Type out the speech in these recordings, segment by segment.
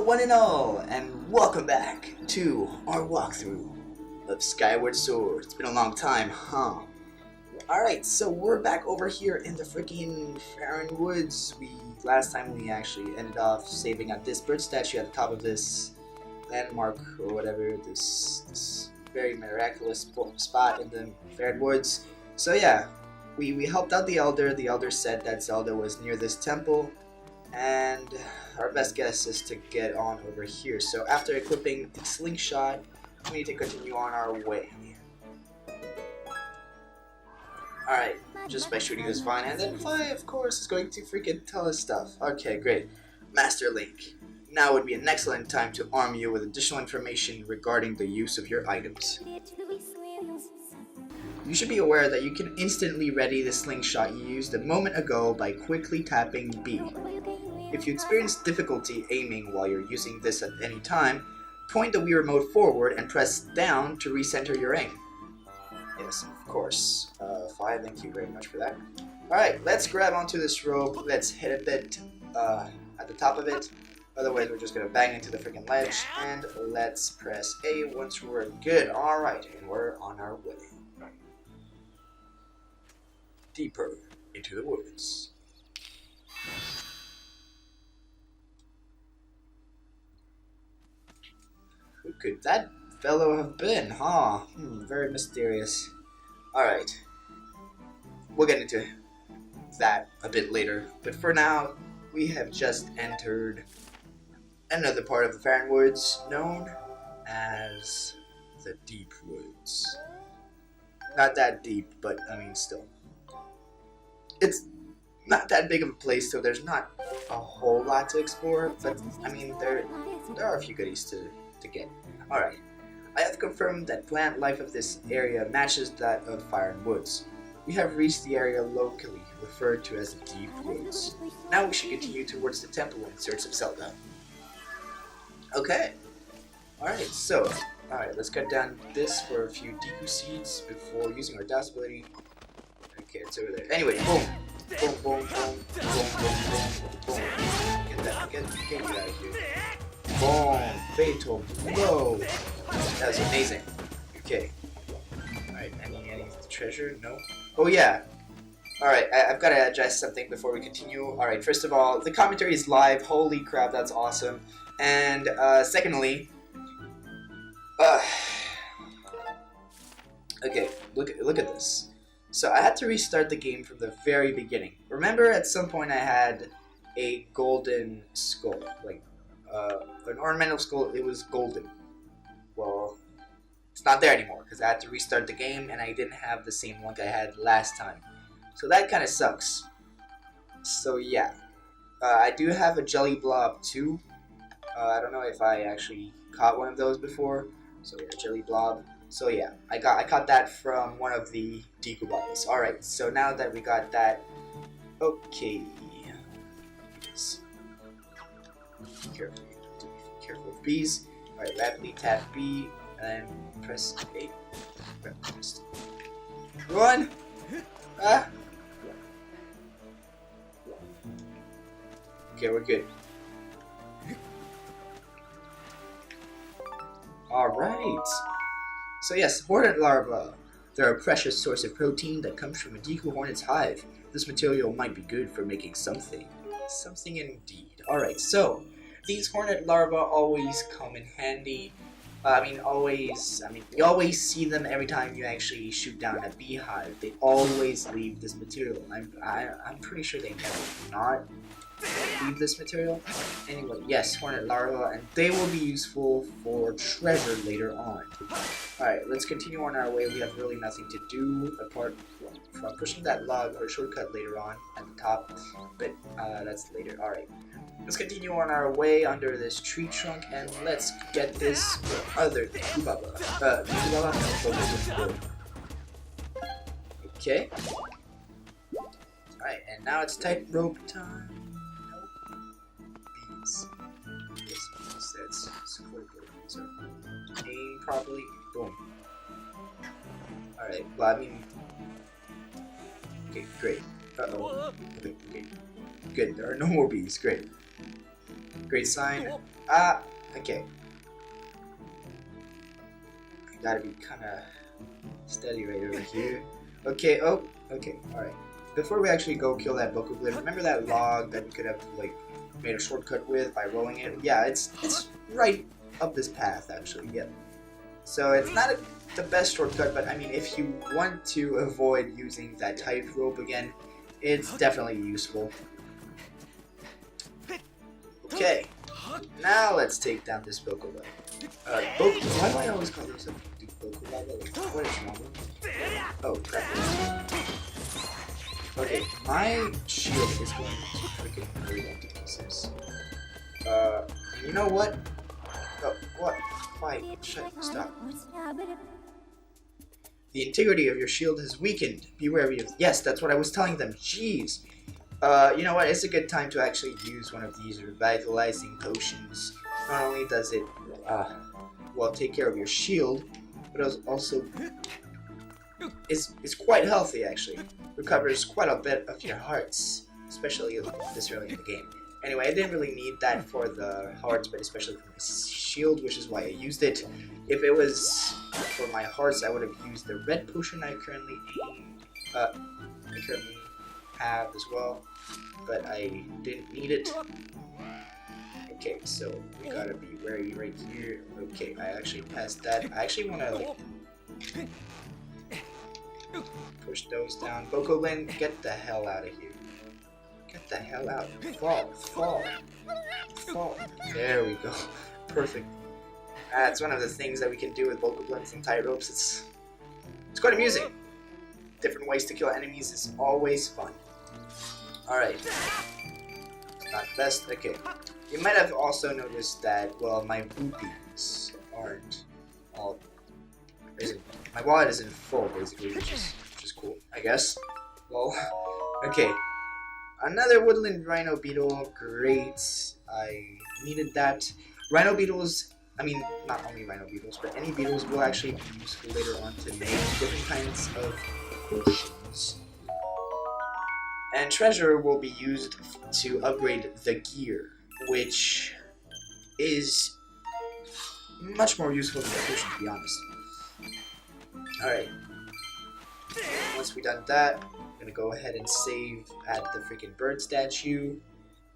one and all, and welcome back to our walkthrough of Skyward Sword. It's been a long time, huh? Alright, so we're back over here in the freaking Faron Woods. Last time we actually ended off saving at this bird statue at the top of this landmark, or whatever, this very miraculous spot in the Faron Woods. So yeah, we helped out the Elder. The Elder said that Zelda was near this temple, and our best guess is to get on over here. So after equipping the slingshot, we need to continue on our way. Alright, just by shooting is fine, and then Vi, of course, is going to freaking tell us stuff. Okay, great. Master Link, now would be an excellent time to arm you with additional information regarding the use of your items. You should be aware that you can instantly ready the slingshot you used a moment ago by quickly tapping B. If you experience difficulty aiming while you're using this at any time, point the Wii Remote forward and press down to recenter your aim. Yes, of course. Fine, thank you very much for that. Alright, let's grab onto this rope. Let's hit a bit at the top of it. Otherwise, we're just going to bang into the freaking ledge. And let's press A once we're good. Alright, and we're on our way. Deeper into the woods. Who could that fellow have been, huh? Very mysterious. Alright. We'll get into that a bit later. But for now, we have just entered another part of the Faron Woods known as the Deep Woods. Not that deep, but I mean still. It's not that big of a place, so there's not a whole lot to explore, but I mean there are a few goodies to get. Alright, I have confirmed that plant life of this area matches that of Faron Woods. We have reached the area locally referred to as the Deep Woods. Now we should continue towards the temple in search of Zelda. Okay. Alright, so, let's cut down this for a few Deku seeds before using our DAS ability. Okay, it's over there. Anyway, boom! Boom, boom, boom, boom, boom, boom, boom. Get you out of here. Boom! Fatal blow! That was amazing. Okay. Alright, any treasure? No? Oh yeah! Alright, I've got to address something before we continue. Alright, first of all, the commentary is live. Holy crap, that's awesome. And, secondly... okay, look at this. So I had to restart the game from the very beginning. Remember at some point I had a golden skull, like an ornamental skull. It was golden. Well, it's not there anymore because I had to restart the game and I didn't have the same luck I had last time. So that kind of sucks. So yeah, I do have a jelly blob too. I don't know if I actually caught one of those before. So yeah, jelly blob. So yeah, I caught that from one of the Deku bottles. Alright, so now that we got that, okay. Yes. Careful with bees. Alright, rapidly tap B and press A. Run! Ah! Okay, we're good. Alright. So yes, Hornet larvae. They're a precious source of protein that comes from a Deku Hornet's hive. This material might be good for making something. Something indeed. Alright, so these Hornet larvae always come in handy. You always see them every time you actually shoot down a beehive. They always leave this material. I'm pretty sure they never not leave this material. Anyway, yes, Hornet larvae, and they will be useful for treasure later on. Alright, let's continue on our way. We have really nothing to do apart from pushing that log or shortcut later on at the top, but that's later. Alright, let's continue on our way under this tree trunk and let's get this other Kubaba. Okay. Alright, and now it's tightrope time. That's support so aim properly. Boom. Alright, well I mean okay, great. Okay. Good, there are no more bees, great. Great sign. Okay. I gotta be kind of steady right over here. Okay, oh, okay, alright. Before we actually go kill that Bokoblin, remember that log that we could have, like, made a shortcut with by rolling it? Yeah, it's right up this path, actually, yep. So it's not the best shortcut, but I mean, if you want to avoid using that tight rope again, it's definitely useful. Okay, now let's take down this Bokoblin. Why do I always call this a Bokoblin? What is wrong with me? Oh, crap. Okay, my shield is going to freaking blow up to pieces. You know what? Oh, what? Why? Stop. The integrity of your shield has weakened. Be wary of. Yes, that's what I was telling them. Jeez. You know what? It's a good time to actually use one of these revitalizing potions. Not only does it, well, take care of your shield, but it also is quite healthy, actually. Recovers quite a bit of your hearts, especially this early in the game. Anyway, I didn't really need that for the hearts, but especially for my shield, which is why I used it. If it was for my hearts, I would have used the red potion I currently have as well, but I didn't need it. Okay, so we gotta be wary right here. Okay, I actually passed that. I actually want to like push those down. Bokoblin, get the hell out of here. Get the hell out. Fall, fall, fall. There we go. Perfect. That's one of the things that we can do with Bokoblins and tight ropes. It's quite amusing. Different ways to kill enemies is always fun. Alright. Not the best. Okay. You might have also noticed that, well, my rupees aren't all... My wallet isn't full, basically, which is cool, I guess. Well, okay. Another woodland rhino beetle. Great. I needed that. Rhino beetles, I mean, not only rhino beetles, but any beetles will actually be useful later on to make different kinds of potions. And treasure will be used to upgrade the gear, which is much more useful than the potion, to be honest. Alright. Once we've done that, I'm gonna go ahead and save at the freaking bird statue,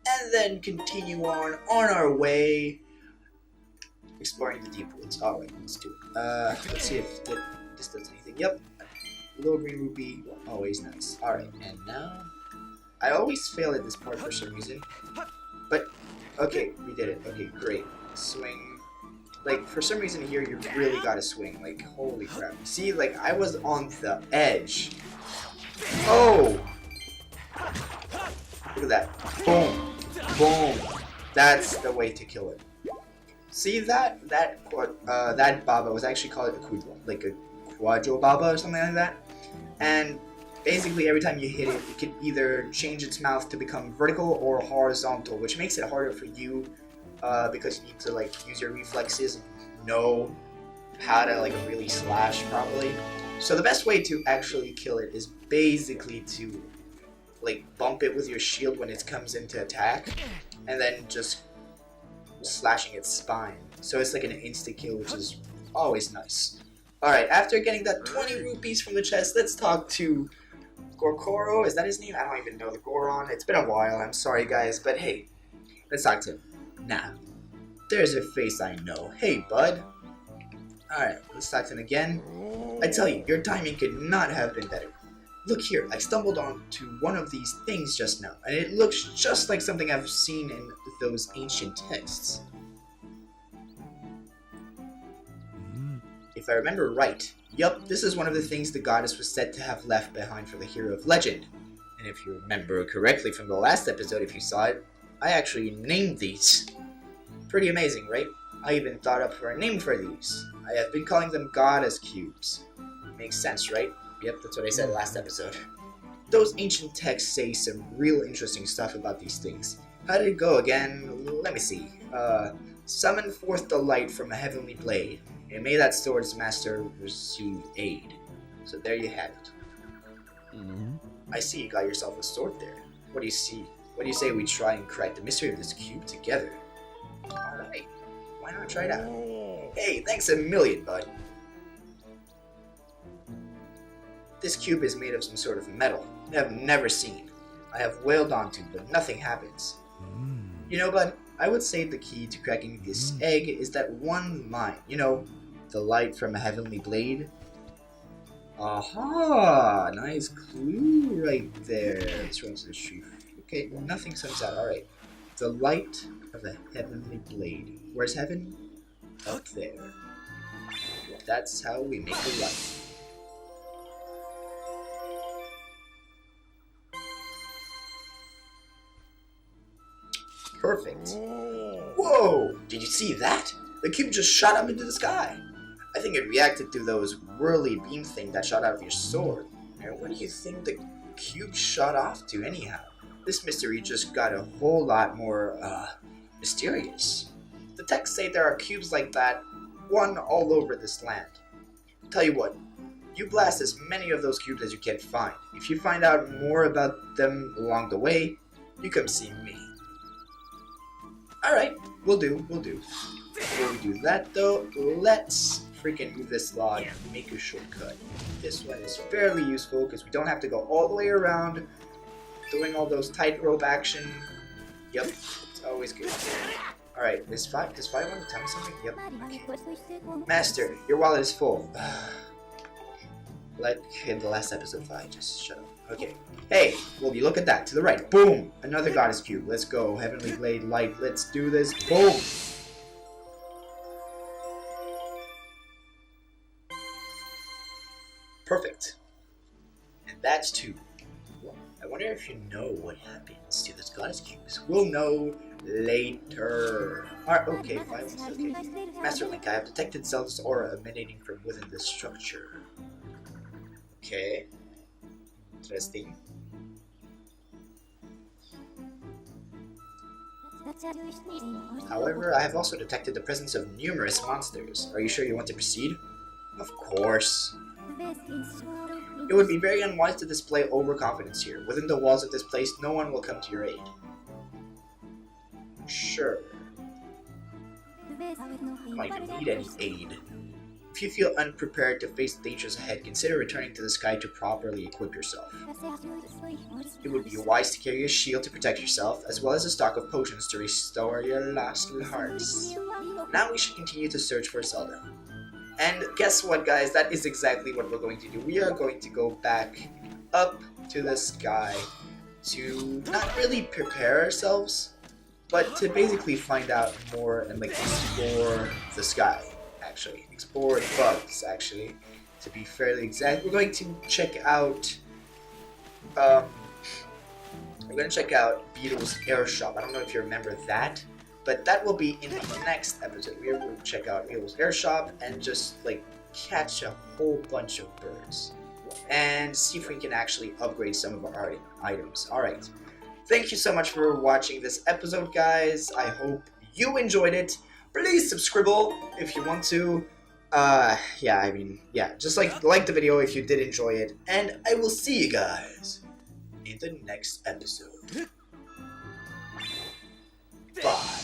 and then continue on our way, exploring the deep woods. Alright, let's do it. Let's see if this does anything. Yep. Little green rupee, always nice. Alright, and now... I always fail at this part for some reason. But, okay, we did it. Okay, great. Swing. Like, for some reason here, you really gotta swing. Like, holy crap. See, like, I was on the edge. Oh! Look at that. Boom. Boom. That's the way to kill it. See, that Baba was actually called a Quadro. Like a Quadro Baba or something like that. And... basically, every time you hit it, it can either change its mouth to become vertical or horizontal, which makes it harder for you because you need to like use your reflexes and know how to like really slash properly. So the best way to actually kill it is basically to like bump it with your shield when it comes into attack, and then just slashing its spine. So it's like an insta kill, which is always nice. Alright, after getting that 20 rupees from the chest, let's talk to Gorkoro. Is that his name? I don't even know. The Goron. It's been a while. I'm sorry, guys. But hey, let's talk to him. Nah. There's a face I know. Hey, bud. Alright, let's talk to him again. I tell you, your timing could not have been better. Look here, I stumbled onto one of these things just now, and it looks just like something I've seen in those ancient texts. If I remember right, yup, this is one of the things the goddess was said to have left behind for the hero of legend. And if you remember correctly from the last episode, if you saw it, I actually named these. Pretty amazing, right? I even thought up for a name for these. I have been calling them goddess cubes. Makes sense, right? Yep, that's what I said last episode. Those ancient texts say some real interesting stuff about these things. How did it go again? Let me see. Summon forth the light from a heavenly blade, and may that sword's master receive aid. So there you have it. I see you got yourself a sword there. What do you see? What do you say we try and crack the mystery of this cube together? Why not try it out? Hey, thanks a million, bud. This cube is made of some sort of metal I have never seen. I have wailed onto, but nothing happens. You know, bud, I would say the key to cracking this egg is that one line. You know, the light from a heavenly blade. Aha! Nice clue right there. This runs the truth. Okay, well, nothing comes out. Alright. The light of a heavenly blade. Where's heaven? Up there. That's how we make the light. Perfect. Whoa! Did you see that? The cube just shot up into the sky. I think it reacted to those whirly beam thing that shot out of your sword. And what do you think the cube shot off to anyhow? This mystery just got a whole lot more, mysterious. The texts say there are cubes like that, one all over this land. Tell you what, you blast as many of those cubes as you can find. If you find out more about them along the way, you come see me. Alright, we'll do. Before we do that though, let's freaking move this log and make a shortcut. This one is fairly useful because we don't have to go all the way around doing all those tightrope action. Yep, it's always good. Alright, does Fi want to tell me something? Yep, okay. Master, your wallet is full. Like in the last episode, Fi, just shut up. Okay. Hey, will you look at that? To the right. Boom! Another goddess cube. Let's go. Heavenly blade light. Let's do this. Boom! Perfect. And that's 2. I wonder if you know what happens to those goddess cubes. We'll know later. Alright, okay, 5 okay. Master Link, I have detected Zelda's aura emanating from within this structure. Okay. Interesting. However, I have also detected the presence of numerous monsters. Are you sure you want to proceed? Of course. It would be very unwise to display overconfidence here. Within the walls of this place, no one will come to your aid. Sure. I might even need any aid. If you feel unprepared to face the dangers ahead, consider returning to the sky to properly equip yourself. It would be wise to carry a shield to protect yourself, as well as a stock of potions to restore your lost hearts. Now we should continue to search for Zelda. And guess what, guys? That is exactly what we're going to do. We are going to go back up to the sky to not really prepare ourselves, but to basically find out more and like explore the sky. Actually, explore the bugs. Actually, to be fairly exact, we're going to check out. We're going to check out Beetle's Airshop. I don't know if you remember that. But that will be in the next episode. We are going to check out Beetle's Airshop and just like catch a whole bunch of birds and see if we can actually upgrade some of our items. Alright, thank you so much for watching this episode, guys. I hope you enjoyed it. Please subscribe if you want to. Just like the video if you did enjoy it. And I will see you guys in the next episode. Bye.